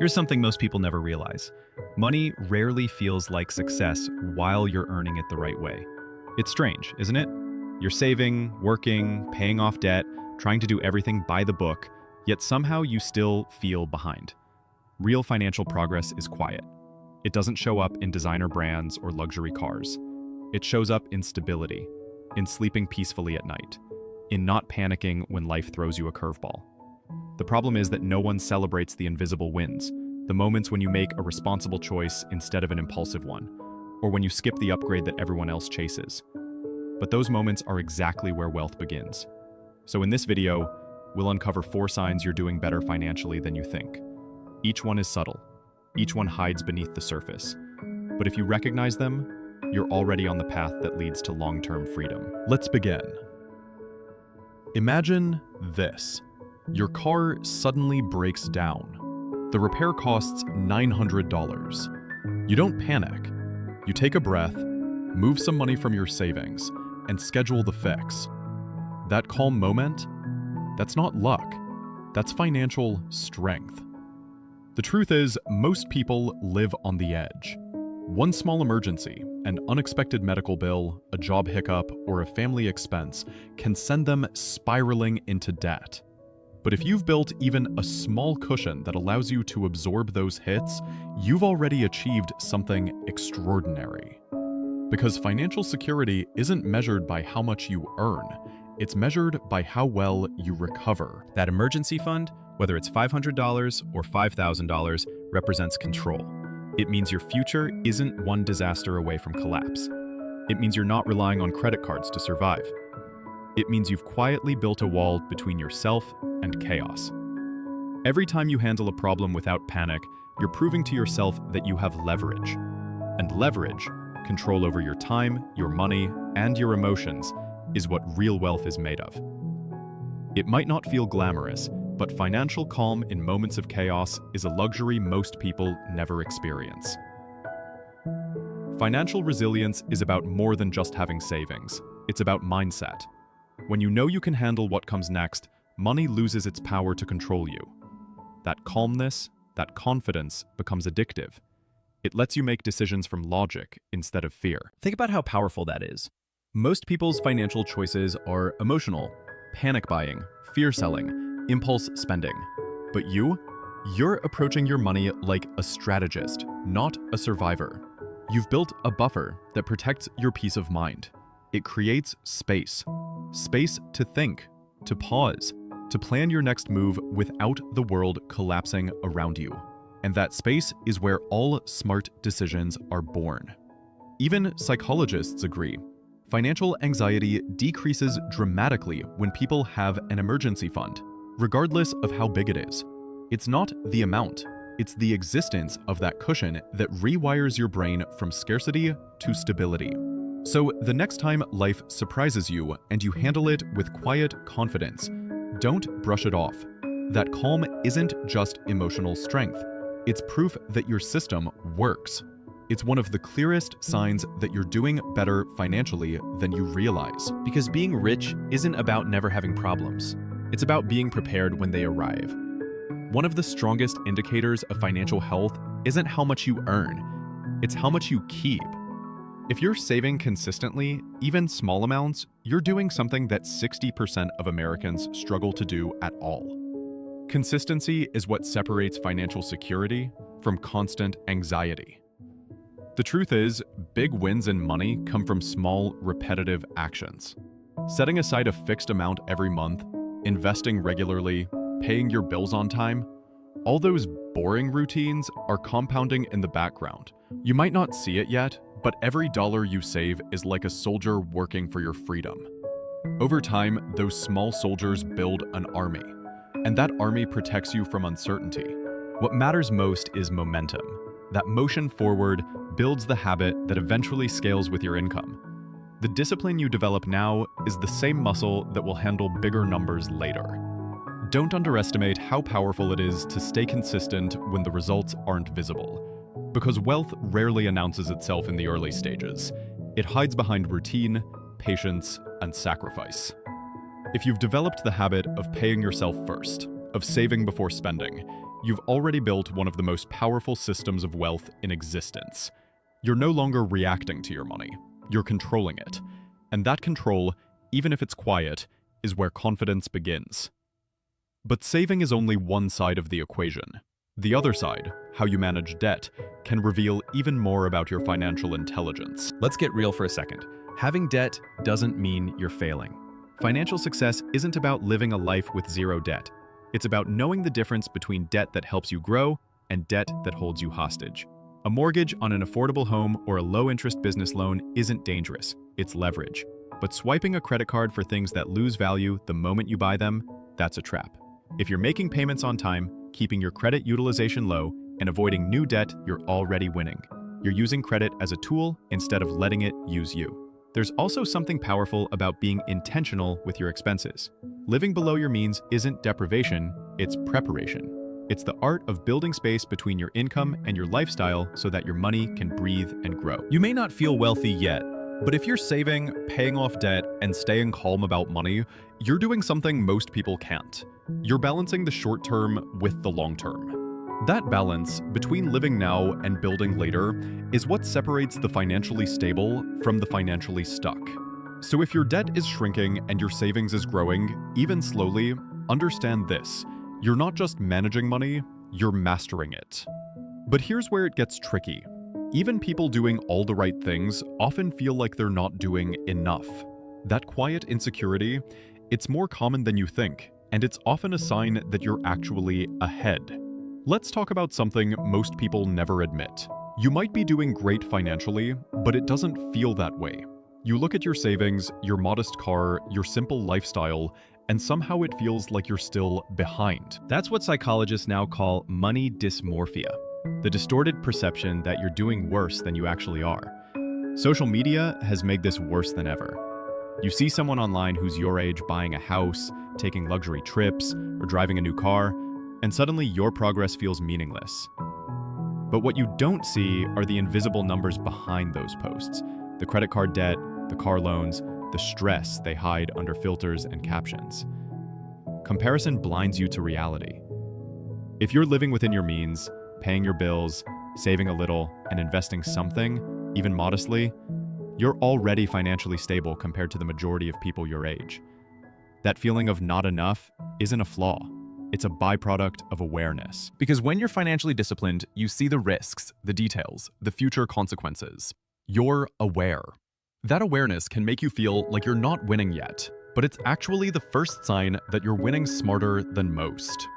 Here's something most people never realize. Money rarely feels like success while you're earning it the right way. It's strange, isn't it? You're saving, working, paying off debt, trying to do everything by the book, yet somehow you still feel behind. Real financial progress is quiet. It doesn't show up in designer brands or luxury cars. It shows up in stability, in sleeping peacefully at night, in not panicking when life throws you a curveball. The problem is that no one celebrates the invisible wins, the moments when you make a responsible choice instead of an impulsive one, or when you skip the upgrade that everyone else chases. But those moments are exactly where wealth begins. So in this video, we'll uncover 4 signs you're doing better financially than you think. Each one is subtle. Each one hides beneath the surface. But if you recognize them, you're already on the path that leads to long-term freedom. Let's begin. Imagine this. Your car suddenly breaks down. The repair costs $900. You don't panic. You take a breath, move some money from your savings, and schedule the fix. That calm moment, that's not luck. That's financial strength. The truth is, most people live on the edge. One small emergency, an unexpected medical bill, a job hiccup, or a family expense can send them spiraling into debt. But if you've built even a small cushion that allows you to absorb those hits, you've already achieved something extraordinary. Because financial security isn't measured by how much you earn, it's measured by how well you recover. That emergency fund, whether it's $500 or $5,000, represents control. It means your future isn't one disaster away from collapse. It means you're not relying on credit cards to survive. It means you've quietly built a wall between yourself and chaos. Every time you handle a problem without panic, you're proving to yourself that you have leverage. And leverage, control over your time, your money, and your emotions, is what real wealth is made of. It might not feel glamorous, but financial calm in moments of chaos is a luxury most people never experience. Financial resilience is about more than just having savings. It's about mindset. When you know you can handle what comes next, money loses its power to control you. That calmness, that confidence becomes addictive. It lets you make decisions from logic instead of fear. Think about how powerful that is. Most people's financial choices are emotional, panic buying, fear selling, impulse spending. But you're approaching your money like a strategist, not a survivor. You've built a buffer that protects your peace of mind. It creates space. Space to think, to pause, to plan your next move without the world collapsing around you. And that space is where all smart decisions are born. Even psychologists agree. Financial anxiety decreases dramatically when people have an emergency fund, regardless of how big it is. It's not the amount, it's the existence of that cushion that rewires your brain from scarcity to stability. So the next time life surprises you and you handle it with quiet confidence, don't brush it off. That calm isn't just emotional strength. It's proof that your system works. It's one of the clearest signs that you're doing better financially than you realize. Because being rich isn't about never having problems. It's about being prepared when they arrive. One of the strongest indicators of financial health isn't how much you earn, it's how much you keep. If you're saving consistently, even small amounts, you're doing something that 60% of Americans struggle to do at all. Consistency is what separates financial security from constant anxiety. The truth is, big wins in money come from small, repetitive actions. Setting aside a fixed amount every month, investing regularly, paying your bills on time, all those boring routines are compounding in the background. You might not see it yet, but every dollar you save is like a soldier working for your freedom. Over time, those small soldiers build an army, and that army protects you from uncertainty. What matters most is momentum. That motion forward builds the habit that eventually scales with your income. The discipline you develop now is the same muscle that will handle bigger numbers later. Don't underestimate how powerful it is to stay consistent when the results aren't visible. Because wealth rarely announces itself in the early stages. It hides behind routine, patience, and sacrifice. If you've developed the habit of paying yourself first, of saving before spending, you've already built one of the most powerful systems of wealth in existence. You're no longer reacting to your money, you're controlling it. And that control, even if it's quiet, is where confidence begins. But saving is only one side of the equation. The other side, how you manage debt, can reveal even more about your financial intelligence. Let's get real for a second. Having debt doesn't mean you're failing. Financial success isn't about living a life with zero debt. It's about knowing the difference between debt that helps you grow and debt that holds you hostage. A mortgage on an affordable home or a low-interest business loan isn't dangerous, it's leverage. But swiping a credit card for things that lose value the moment you buy them, that's a trap. If you're making payments on time, keeping your credit utilization low, and avoiding new debt, you're already winning. You're using credit as a tool instead of letting it use you. There's also something powerful about being intentional with your expenses. Living below your means isn't deprivation, it's preparation. It's the art of building space between your income and your lifestyle so that your money can breathe and grow. You may not feel wealthy yet, but if you're saving, paying off debt, and staying calm about money, you're doing something most people can't. You're balancing the short term with the long term. That balance between living now and building later is what separates the financially stable from the financially stuck. So if your debt is shrinking and your savings is growing, even slowly, understand this. You're not just managing money, you're mastering it. But here's where it gets tricky. Even people doing all the right things often feel like they're not doing enough. That quiet insecurity, it's more common than you think, and it's often a sign that you're actually ahead. Let's talk about something most people never admit. You might be doing great financially, but it doesn't feel that way. You look at your savings, your modest car, your simple lifestyle, and somehow it feels like you're still behind. That's what psychologists now call money dysmorphia, the distorted perception that you're doing worse than you actually are. Social media has made this worse than ever. You see someone online who's your age buying a house, taking luxury trips, or driving a new car, and suddenly your progress feels meaningless. But what you don't see are the invisible numbers behind those posts. The credit card debt, the car loans, the stress they hide under filters and captions. Comparison blinds you to reality. If you're living within your means, paying your bills, saving a little, and investing something, even modestly, you're already financially stable compared to the majority of people your age. That feeling of not enough isn't a flaw. It's a byproduct of awareness. Because when you're financially disciplined, you see the risks, the details, the future consequences. You're aware. That awareness can make you feel like you're not winning yet, but it's actually the first sign that you're winning smarter than most.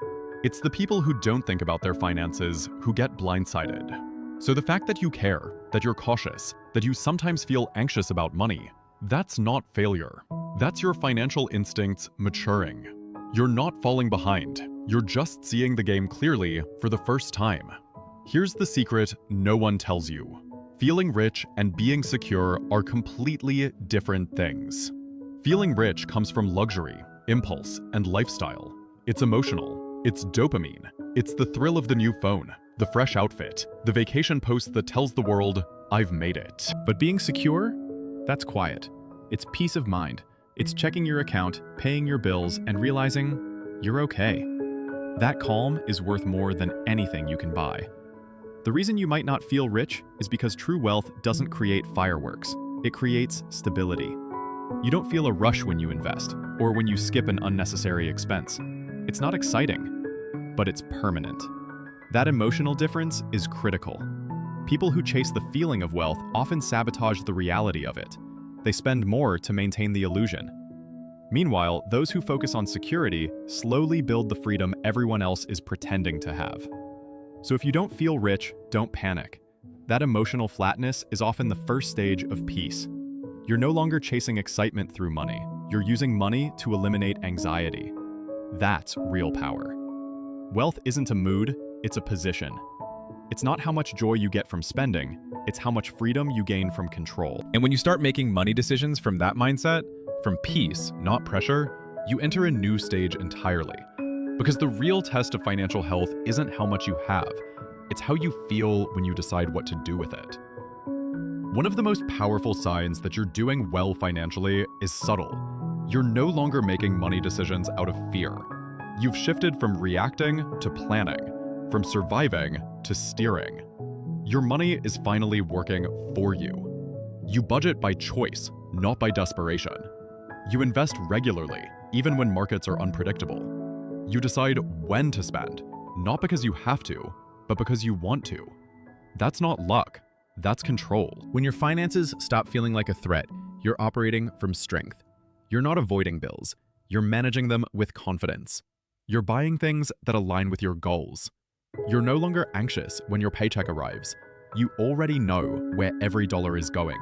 It's the people who don't think about their finances who get blindsided. So the fact that you care, that you're cautious, that you sometimes feel anxious about money, that's not failure. That's your financial instincts maturing. You're not falling behind. You're just seeing the game clearly for the first time. Here's the secret no one tells you. Feeling rich and being secure are completely different things. Feeling rich comes from luxury, impulse, and lifestyle. It's emotional. It's dopamine. It's the thrill of the new phone, the fresh outfit, the vacation post that tells the world, I've made it. But being secure? That's quiet. It's peace of mind. It's checking your account, paying your bills, and realizing you're okay. That calm is worth more than anything you can buy. The reason you might not feel rich is because true wealth doesn't create fireworks. It creates stability. You don't feel a rush when you invest, or when you skip an unnecessary expense. It's not exciting, but it's permanent. That emotional difference is critical. People who chase the feeling of wealth often sabotage the reality of it. They spend more to maintain the illusion. Meanwhile, those who focus on security slowly build the freedom everyone else is pretending to have. So if you don't feel rich, don't panic. That emotional flatness is often the first stage of peace. You're no longer chasing excitement through money. You're using money to eliminate anxiety. That's real power. Wealth isn't a mood, it's a position. It's not how much joy you get from spending, it's how much freedom you gain from control. And when you start making money decisions from that mindset, from peace, not pressure, you enter a new stage entirely. Because the real test of financial health isn't how much you have, it's how you feel when you decide what to do with it. One of the most powerful signs that you're doing well financially is subtle. You're no longer making money decisions out of fear. You've shifted from reacting to planning. from surviving to steering. Your money is finally working for you. You budget by choice, not by desperation. You invest regularly, even when markets are unpredictable. You decide when to spend, not because you have to, but because you want to. That's not luck, that's control. When your finances stop feeling like a threat, you're operating from strength. You're not avoiding bills, you're managing them with confidence. You're buying things that align with your goals. You're no longer anxious when your paycheck arrives. You already know where every dollar is going.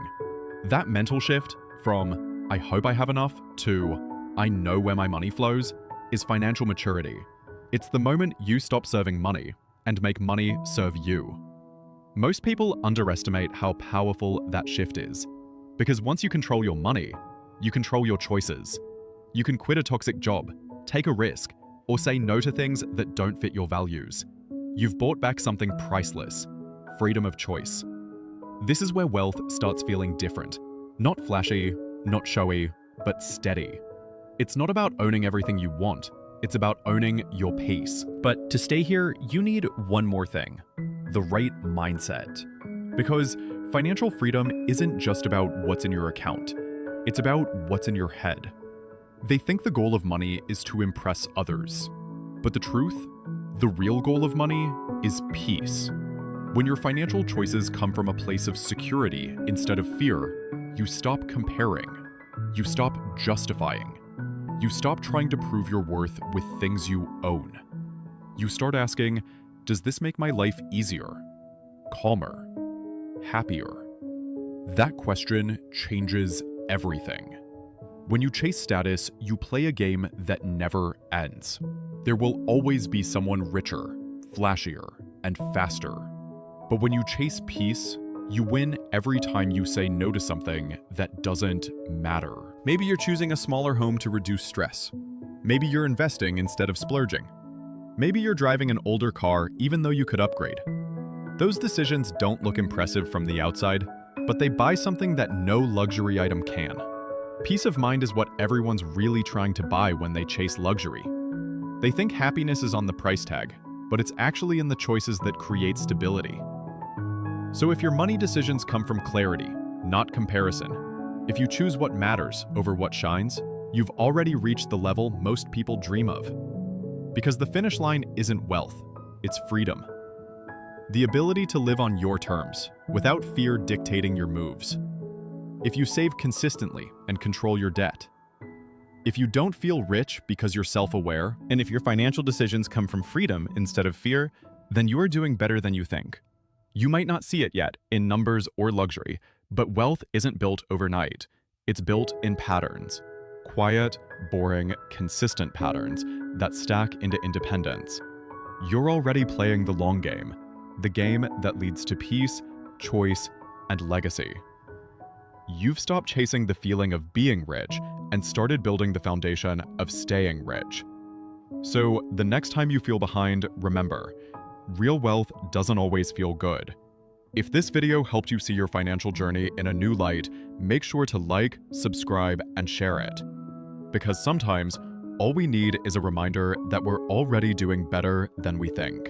That mental shift from, I hope I have enough, to, I know where my money flows, is financial maturity. It's the moment you stop serving money and make money serve you. Most people underestimate how powerful that shift is. Because once you control your money, you control your choices. You can quit a toxic job, take a risk, or say no to things that don't fit your values. You've bought back something priceless, freedom of choice. This is where wealth starts feeling different. Not flashy, not showy, but steady. It's not about owning everything you want, it's about owning your peace. But to stay here, you need one more thing: the right mindset. Because financial freedom isn't just about what's in your account, it's about what's in your head. They think the goal of money is to impress others. But the truth? The real goal of money is peace. When your financial choices come from a place of security instead of fear, you stop comparing. You stop justifying. You stop trying to prove your worth with things you own. You start asking, does this make my life easier, calmer, happier? That question changes everything. When you chase status, you play a game that never ends. There will always be someone richer, flashier, and faster. But when you chase peace, you win every time you say no to something that doesn't matter. Maybe you're choosing a smaller home to reduce stress. Maybe you're investing instead of splurging. Maybe you're driving an older car even though you could upgrade. Those decisions don't look impressive from the outside, but they buy something that no luxury item can. Peace of mind is what everyone's really trying to buy when they chase luxury. They think happiness is on the price tag, but it's actually in the choices that create stability. So if your money decisions come from clarity, not comparison, if you choose what matters over what shines, you've already reached the level most people dream of. Because the finish line isn't wealth, it's freedom. The ability to live on your terms, without fear dictating your moves. If you save consistently and control your debt. If you don't feel rich because you're self-aware, And if your financial decisions come from freedom instead of fear, then you are doing better than you think. You might not see it yet in numbers or luxury, but wealth isn't built overnight. It's built in patterns. Quiet, boring, consistent patterns that stack into independence. You're already playing the long game, the game that leads to peace, choice, and legacy. You've stopped chasing the feeling of being rich and started building the foundation of staying rich. So the next time you feel behind, remember, real wealth doesn't always feel good. If this video helped you see your financial journey in a new light, make sure to like, subscribe, and share it. Because sometimes, all we need is a reminder that we're already doing better than we think.